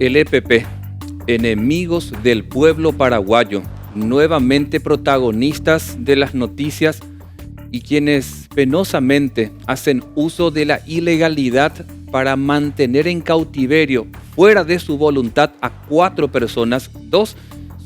El EPP, enemigos del pueblo paraguayo, nuevamente protagonistas de las noticias y quienes penosamente hacen uso de la ilegalidad para mantener en cautiverio, fuera de su voluntad, a 4 personas. 2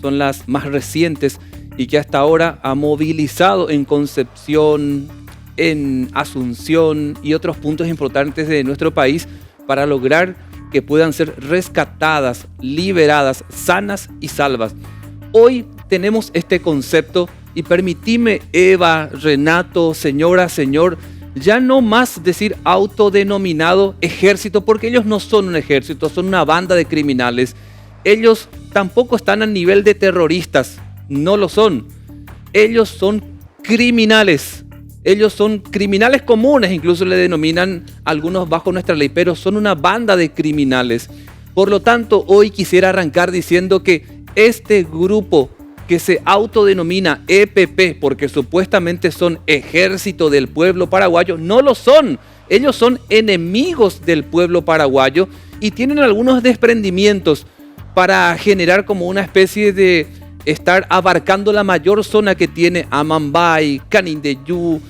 son las más recientes y que hasta ahora ha movilizado en Concepción, en Asunción y otros puntos importantes de nuestro país para lograr que puedan ser rescatadas, liberadas, sanas y salvas. Hoy tenemos este concepto y permitime, Eva, Renato, señora, señor, ya no más decir autodenominado ejército, porque ellos no son un ejército, son una banda de criminales. Ellos tampoco están al nivel de terroristas, no lo son. Ellos son criminales. Ellos son criminales comunes, incluso le denominan algunos bajo nuestra ley, pero son una banda de criminales. Por lo tanto, hoy quisiera arrancar diciendo que este grupo que se autodenomina EPP, porque supuestamente son ejército del pueblo paraguayo, no lo son. Ellos son enemigos del pueblo paraguayo y tienen algunos desprendimientos para generar como una especie de estar abarcando la mayor zona que tiene Amambay, Canindeyú,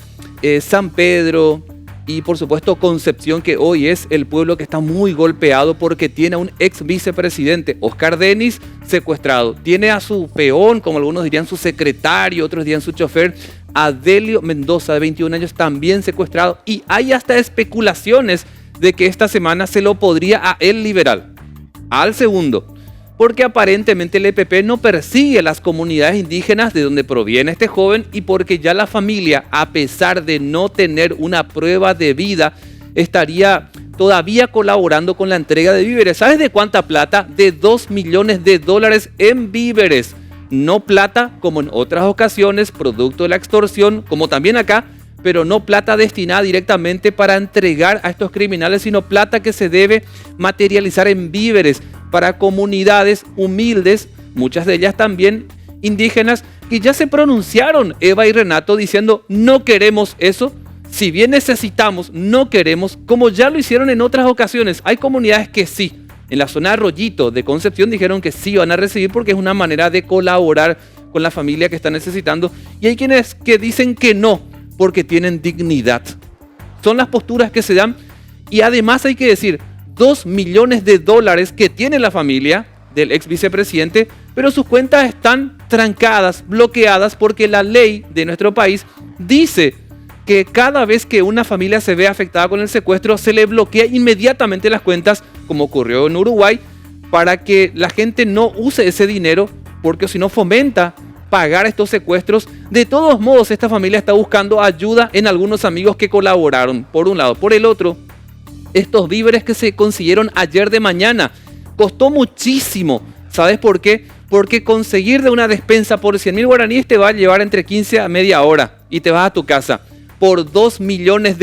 San Pedro y por supuesto Concepción, que hoy es el pueblo que está muy golpeado porque tiene a un ex vicepresidente, Oscar Denis, secuestrado. Tiene a su peón, como algunos dirían su secretario, otros dirían su chofer, Adelio Mendoza, de 21 años, también secuestrado. Y hay hasta especulaciones de que esta semana se lo podría a él liberar, al segundo. Porque aparentemente el EPP no persigue a las comunidades indígenas de donde proviene este joven y porque ya la familia, a pesar de no tener una prueba de vida, estaría todavía colaborando con la entrega de víveres. ¿Sabes de cuánta plata? De $2 millones en víveres. No plata como en otras ocasiones, producto de la extorsión, como también acá, pero no plata destinada directamente para entregar a estos criminales, sino plata que se debe materializar en víveres para comunidades humildes, muchas de ellas también indígenas, que ya se pronunciaron, Eva y Renato, diciendo no queremos eso, si bien necesitamos, no queremos, como ya lo hicieron en otras ocasiones. Hay comunidades que sí, en la zona de Arroyito de Concepción dijeron que sí van a recibir porque es una manera de colaborar con la familia que está necesitando, y hay quienes que dicen que no, porque tienen dignidad. Son las posturas que se dan, y además hay que decir, $2 millones que tiene la familia del ex vicepresidente, pero sus cuentas están trancadas, bloqueadas, porque la ley de nuestro país dice que cada vez que una familia se ve afectada con el secuestro, se le bloquea inmediatamente las cuentas, como ocurrió en Uruguay, para que la gente no use ese dinero, porque si no fomenta pagar estos secuestros. De todos modos, esta familia está buscando ayuda en algunos amigos que colaboraron, por un lado. Por el otro, estos víveres que se consiguieron ayer de mañana, costó muchísimo. ¿Sabes por qué? Porque conseguir de una despensa por 100.000 guaraníes te va a llevar entre 15 a media hora y te vas a tu casa. Por $2 millones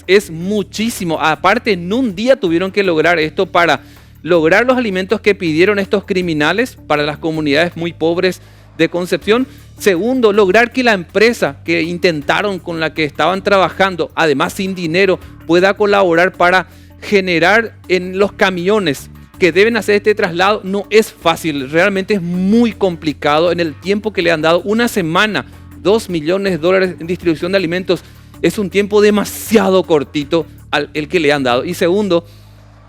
es muchísimo. Aparte, en un día tuvieron que lograr esto para lograr los alimentos que pidieron estos criminales para las comunidades muy pobres de Concepción. Segundo, lograr que la empresa que intentaron, con la que estaban trabajando, además sin dinero, pueda colaborar para generar en los camiones que deben hacer este traslado. No es fácil, realmente es muy complicado en el tiempo que le han dado. Una semana, $2 millones en distribución de alimentos, es un tiempo demasiado cortito el que le han dado. Y segundo,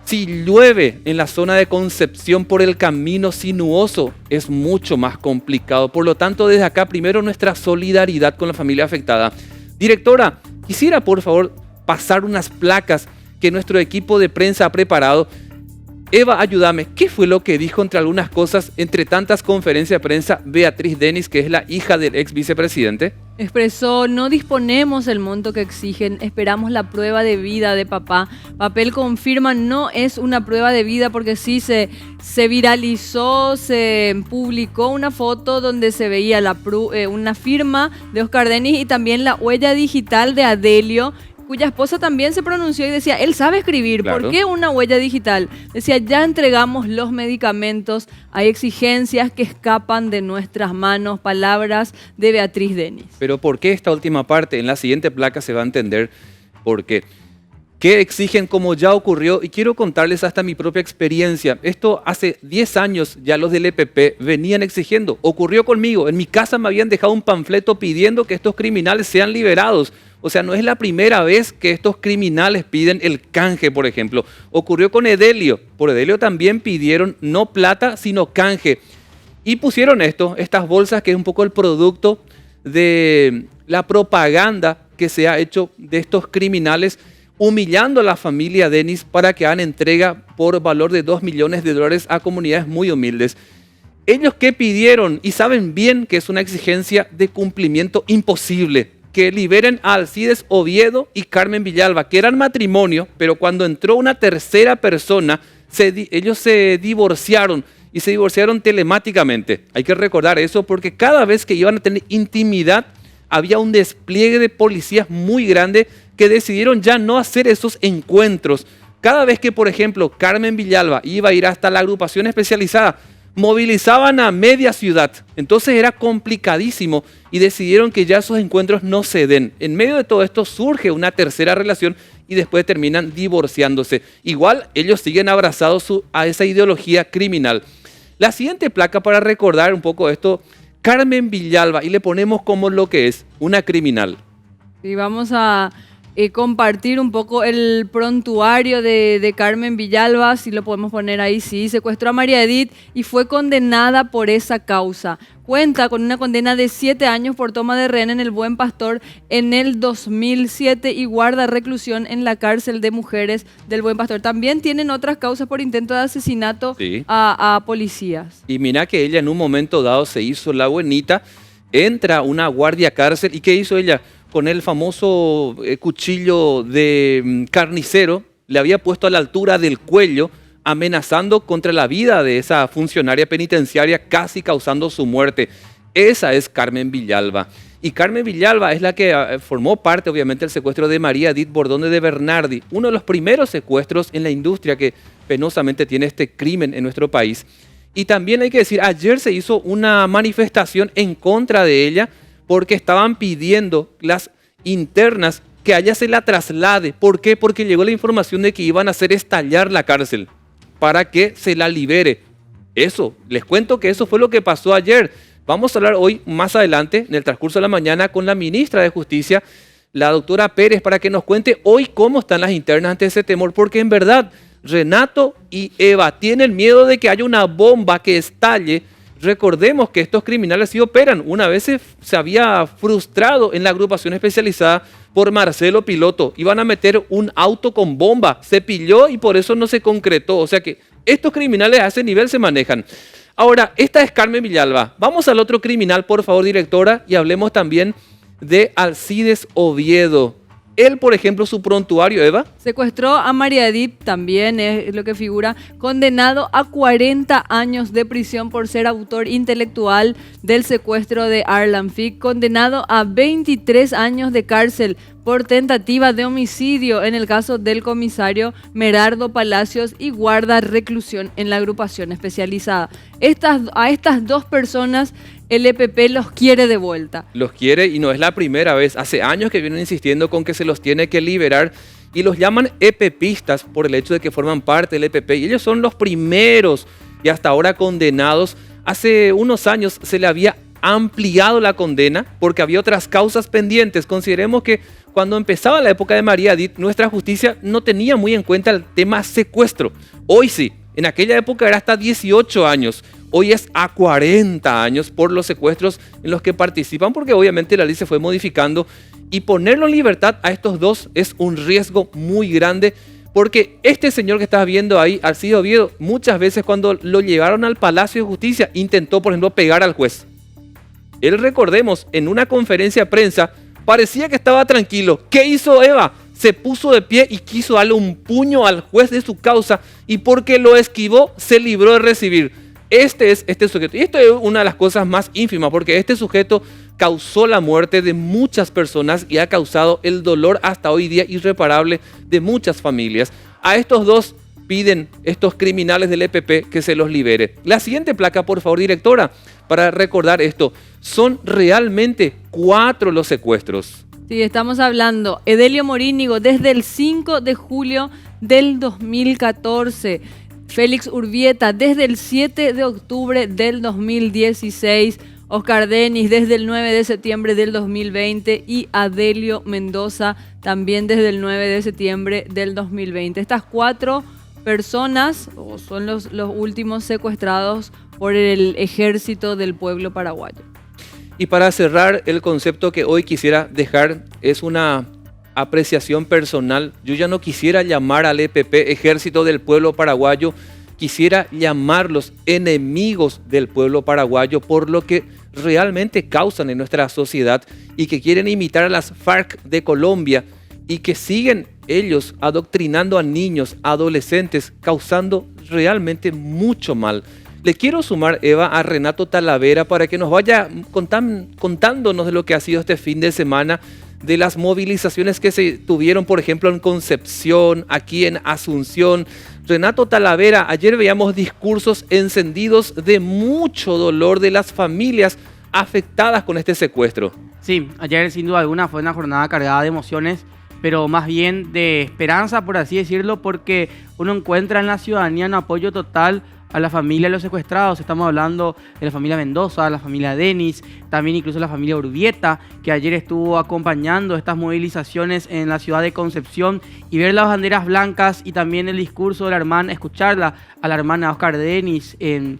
si llueve en la zona de Concepción por el camino sinuoso, es mucho más complicado. Por lo tanto, desde acá, primero nuestra solidaridad con la familia afectada. Directora, quisiera por favor pasar unas placas que nuestro equipo de prensa ha preparado. Eva, ayúdame. ¿Qué fue lo que dijo, entre algunas cosas, entre tantas conferencias de prensa, Beatriz Denis, que es la hija del ex vicepresidente? Expresó: no disponemos el monto que exigen, esperamos la prueba de vida de papá. Papel confirma, no es una prueba de vida, porque sí se viralizó, se publicó una foto donde se veía una firma de Oscar Denis y también la huella digital de Adelio, cuya esposa también se pronunció y decía, él sabe escribir, claro. ¿Por qué una huella digital? Decía, ya entregamos los medicamentos, hay exigencias que escapan de nuestras manos, palabras de Beatriz Denis. Pero ¿por qué esta última parte? En la siguiente placa se va a entender por qué. que exigen como ya ocurrió, y quiero contarles hasta mi propia experiencia. Esto hace 10 años ya los del EPP venían exigiendo. Ocurrió conmigo, en mi casa me habían dejado un panfleto pidiendo que estos criminales sean liberados. O sea, no es la primera vez que estos criminales piden el canje, por ejemplo. Ocurrió con Edelio. Por Edelio también pidieron no plata, sino canje. Y pusieron estas bolsas, que es un poco el producto de la propaganda que se ha hecho de estos criminales, humillando a la familia Denis para que hagan entrega por valor de $2 millones a comunidades muy humildes. Ellos que pidieron, y saben bien que es una exigencia de cumplimiento imposible, que liberen a Alcides Oviedo y Carmen Villalba, que eran matrimonio, pero cuando entró una tercera persona, ellos se divorciaron, y se divorciaron telemáticamente. Hay que recordar eso porque cada vez que iban a tener intimidad, había un despliegue de policías muy grande que decidieron ya no hacer esos encuentros. Cada vez que, por ejemplo, Carmen Villalba iba a ir hasta la agrupación especializada, movilizaban a media ciudad. Entonces era complicadísimo y decidieron que ya esos encuentros no se den. En medio de todo esto surge una tercera relación y después terminan divorciándose. Igual ellos siguen abrazados a esa ideología criminal. La siguiente placa, para recordar un poco esto, Carmen Villalba, y le ponemos como lo que es, una criminal. Y vamos a compartir un poco el prontuario de Carmen Villalba, si lo podemos poner ahí. Sí, secuestró a María Edith y fue condenada por esa causa. Cuenta con una condena de 7 años por toma de rehén en el Buen Pastor en el 2007 y guarda reclusión en la cárcel de mujeres del Buen Pastor. También tienen otras causas por intento de asesinato a policías. Y mira que ella en un momento dado se hizo la buenita, entra una guardia cárcel, ¿y qué hizo ella? Con el famoso cuchillo de carnicero, le había puesto a la altura del cuello, amenazando contra la vida de esa funcionaria penitenciaria, casi causando su muerte. Esa es Carmen Villalba. Y Carmen Villalba es la que formó parte, obviamente, del secuestro de María Edith Bordone de Bernardi, uno de los primeros secuestros en la industria que penosamente tiene este crimen en nuestro país. Y también hay que decir, ayer se hizo una manifestación en contra de ella, porque estaban pidiendo las internas que a ella se la traslade. ¿Por qué? Porque llegó la información de que iban a hacer estallar la cárcel para que se la libere. Eso, les cuento que eso fue lo que pasó ayer. Vamos a hablar hoy, más adelante, en el transcurso de la mañana, con la ministra de Justicia, la doctora Pérez, para que nos cuente hoy cómo están las internas ante ese temor, porque en verdad Renato y Eva tienen miedo de que haya una bomba que estalle. Recordemos que estos criminales sí operan. Una vez se había frustrado en la agrupación especializada por Marcelo Piloto. Iban a meter un auto con bomba. Se pilló y por eso no se concretó. O sea que estos criminales a ese nivel se manejan. Ahora, esta es Carmen Villalba. Vamos al otro criminal, por favor, directora, y hablemos también de Alcides Oviedo. Él, por ejemplo, su prontuario, Eva. Secuestró a María Edith, también es lo que figura, condenado a 40 años de prisión por ser autor intelectual del secuestro de Arlan Fick, condenado a 23 años de cárcel por tentativa de homicidio en el caso del comisario Merardo Palacios y guarda reclusión en la agrupación especializada. A estas dos personas el EPP los quiere de vuelta. Los quiere y no es la primera vez. Hace años que vienen insistiendo con que se los tiene que liberar y los llaman EPPistas por el hecho de que forman parte del EPP. Y ellos son los primeros y hasta ahora condenados. Hace unos años se le había ampliado la condena porque había otras causas pendientes. Consideremos que cuando empezaba la época de María Edith, nuestra justicia no tenía muy en cuenta el tema secuestro. Hoy sí, en aquella época era hasta 18 años. Hoy es a 40 años por los secuestros en los que participan, porque obviamente la ley se fue modificando y ponerlo en libertad a estos dos es un riesgo muy grande, porque este señor que estás viendo ahí, Alcides Oviedo, muchas veces cuando lo llevaron al Palacio de Justicia intentó, por ejemplo, pegar al juez. Él, recordemos, en una conferencia de prensa parecía que estaba tranquilo. ¿Qué hizo Eva? Se puso de pie y quiso darle un puño al juez de su causa y porque lo esquivó se libró de recibir. Este es este sujeto. Y esto es una de las cosas más ínfimas porque este sujeto causó la muerte de muchas personas y ha causado el dolor hasta hoy día irreparable de muchas familias. A estos dos piden estos criminales del EPP que se los libere. La siguiente placa, por favor, directora, para recordar esto. Son realmente 4 los secuestros. Sí, estamos hablando Edelio Morínigo desde el 5 de julio del 2014. Félix Urbieta desde el 7 de octubre del 2016. Oscar Denis desde el 9 de septiembre del 2020 y Adelio Mendoza también desde el 9 de septiembre del 2020. Estas 4 personas son los últimos secuestrados por el Ejército del Pueblo Paraguayo. Y para cerrar, el concepto que hoy quisiera dejar es una apreciación personal. Yo ya no quisiera llamar al EPP Ejército del Pueblo Paraguayo, quisiera llamarlos enemigos del pueblo paraguayo por lo que realmente causan en nuestra sociedad y que quieren imitar a las FARC de Colombia y que siguen ellos adoctrinando a niños, adolescentes, causando realmente mucho mal. Le quiero sumar, Eva, a Renato Talavera para que nos vaya contándonos de lo que ha sido este fin de semana, de las movilizaciones que se tuvieron, por ejemplo, en Concepción, aquí en Asunción. Renato Talavera, ayer veíamos discursos encendidos de mucho dolor de las familias afectadas con este secuestro. Sí, ayer sin duda alguna fue una jornada cargada de emociones, pero más bien de esperanza, por así decirlo, porque uno encuentra en la ciudadanía un apoyo total a la familia de los secuestrados. Estamos hablando de la familia Mendoza, la familia Denis, también incluso la familia Urbieta, que ayer estuvo acompañando estas movilizaciones en la ciudad de Concepción, y ver las banderas blancas y también el discurso de la hermana, escucharla a la hermana Oscar Denis en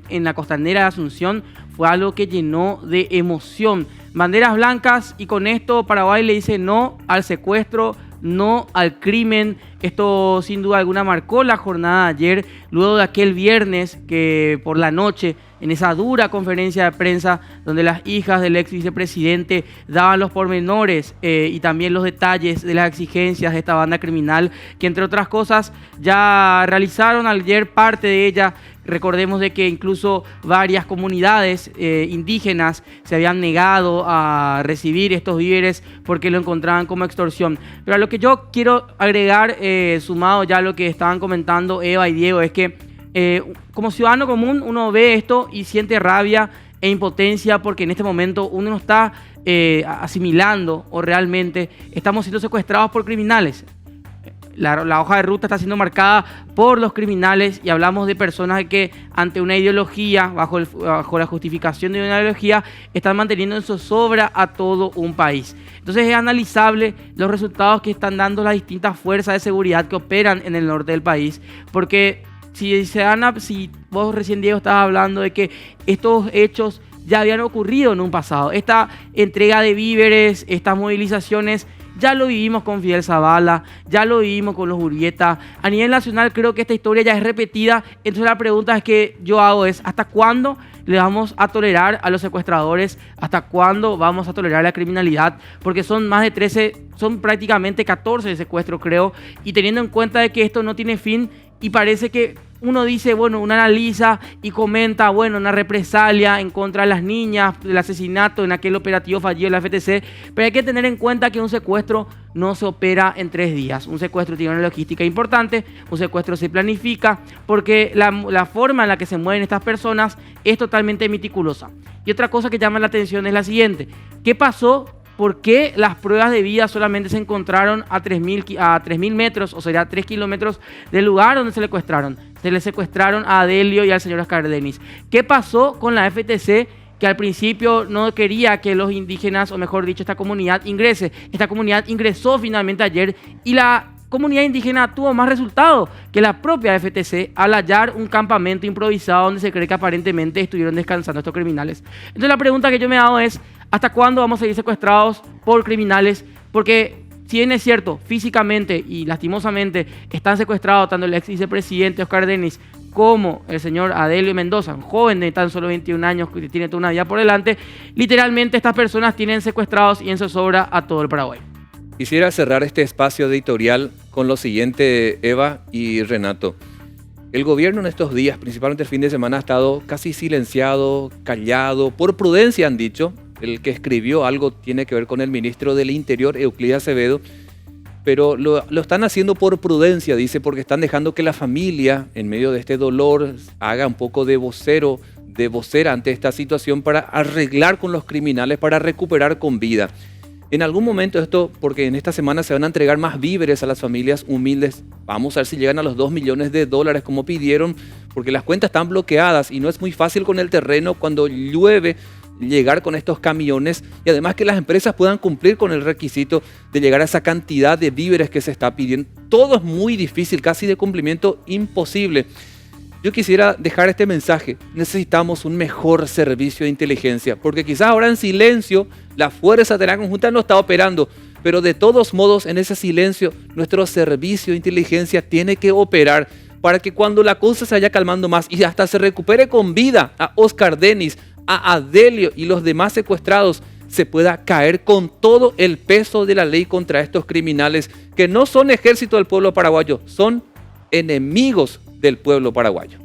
la costanera de Asunción, fue algo que llenó de emoción. Banderas blancas, y con esto Paraguay le dice no al secuestro, no al crimen. Esto sin duda alguna marcó la jornada de ayer, luego de aquel viernes que por la noche, en esa dura conferencia de prensa donde las hijas del ex vicepresidente daban los pormenores y también los detalles de las exigencias de esta banda criminal, que entre otras cosas ya realizaron ayer parte de ella. Recordemos de que incluso varias comunidades indígenas se habían negado a recibir estos víveres porque lo encontraban como extorsión. Pero a lo que yo quiero agregar, sumado ya a lo que estaban comentando Eva y Diego, es que como ciudadano común uno ve esto y siente rabia e impotencia porque en este momento uno no está asimilando o realmente estamos siendo secuestrados por criminales. La hoja de ruta está siendo marcada por los criminales y hablamos de personas que ante una ideología, bajo la justificación de una ideología, están manteniendo en zozobra a todo un país. Entonces es analizable los resultados que están dando las distintas fuerzas de seguridad que operan en el norte del país, porque si vos recién, Diego, estabas hablando de que estos hechos ya habían ocurrido en un pasado. Esta entrega de víveres, estas movilizaciones, ya lo vivimos con Fidel Zavala, ya lo vivimos con los Urbieta. A nivel nacional creo que esta historia ya es repetida. Entonces la pregunta que yo hago es, ¿hasta cuándo le vamos a tolerar a los secuestradores? ¿Hasta cuándo vamos a tolerar la criminalidad? Porque son más de 13, son prácticamente 14 de secuestro, creo. Y teniendo en cuenta de que esto no tiene fin y parece que uno dice, bueno, uno analiza y comenta, bueno, una represalia en contra de las niñas, del asesinato en aquel operativo fallido de la FTC, pero hay que tener en cuenta que un secuestro no se opera en 3 días. Un secuestro tiene una logística importante, un secuestro se planifica, porque la forma en la que se mueven estas personas es totalmente meticulosa. Y otra cosa que llama la atención es la siguiente: ¿qué pasó? ¿Por qué las pruebas de vida solamente se encontraron a 3.000 metros, o sea, 3 kilómetros del lugar donde se secuestraron? Se le secuestraron a Adelio y al señor Oscar Denis. ¿Qué pasó con la FTC, que al principio no quería que los indígenas, o mejor dicho, esta comunidad ingrese? Esta comunidad ingresó finalmente ayer y la comunidad indígena tuvo más resultados que la propia FTC al hallar un campamento improvisado donde se cree que aparentemente estuvieron descansando estos criminales. Entonces la pregunta que yo me hago es, ¿hasta cuándo vamos a seguir secuestrados por criminales? Porque si bien es cierto, físicamente y lastimosamente están secuestrados tanto el ex vicepresidente Oscar Denis como el señor Adelio Mendoza, un joven de tan solo 21 años que tiene toda una vida por delante, literalmente estas personas tienen secuestrados y en zozobra a todo el Paraguay. Quisiera cerrar este espacio editorial con lo siguiente, Eva y Renato. El gobierno en estos días, principalmente el fin de semana, ha estado casi silenciado, callado, por prudencia han dicho. El que escribió algo tiene que ver con el ministro del Interior, Euclides Acevedo, pero lo están haciendo por prudencia, dice, porque están dejando que la familia, en medio de este dolor, haga un poco de vocera ante esta situación para arreglar con los criminales, para recuperar con vida. En algún momento esto, porque en esta semana se van a entregar más víveres a las familias humildes, vamos a ver si llegan a los 2 millones de dólares como pidieron, porque las cuentas están bloqueadas y no es muy fácil con el terreno cuando llueve llegar con estos camiones, y además que las empresas puedan cumplir con el requisito de llegar a esa cantidad de víveres que se está pidiendo. Todo es muy difícil, casi de cumplimiento imposible. Yo quisiera dejar este mensaje: necesitamos un mejor servicio de inteligencia, porque quizás ahora en silencio la Fuerza Aérea Conjunta no está operando, pero de todos modos en ese silencio nuestro servicio de inteligencia tiene que operar para que cuando la cosa se vaya calmando más y hasta se recupere con vida a Oscar Denis, a Adelio y los demás secuestrados, se pueda caer con todo el peso de la ley contra estos criminales que no son ejército del pueblo paraguayo, son enemigos del pueblo paraguayo.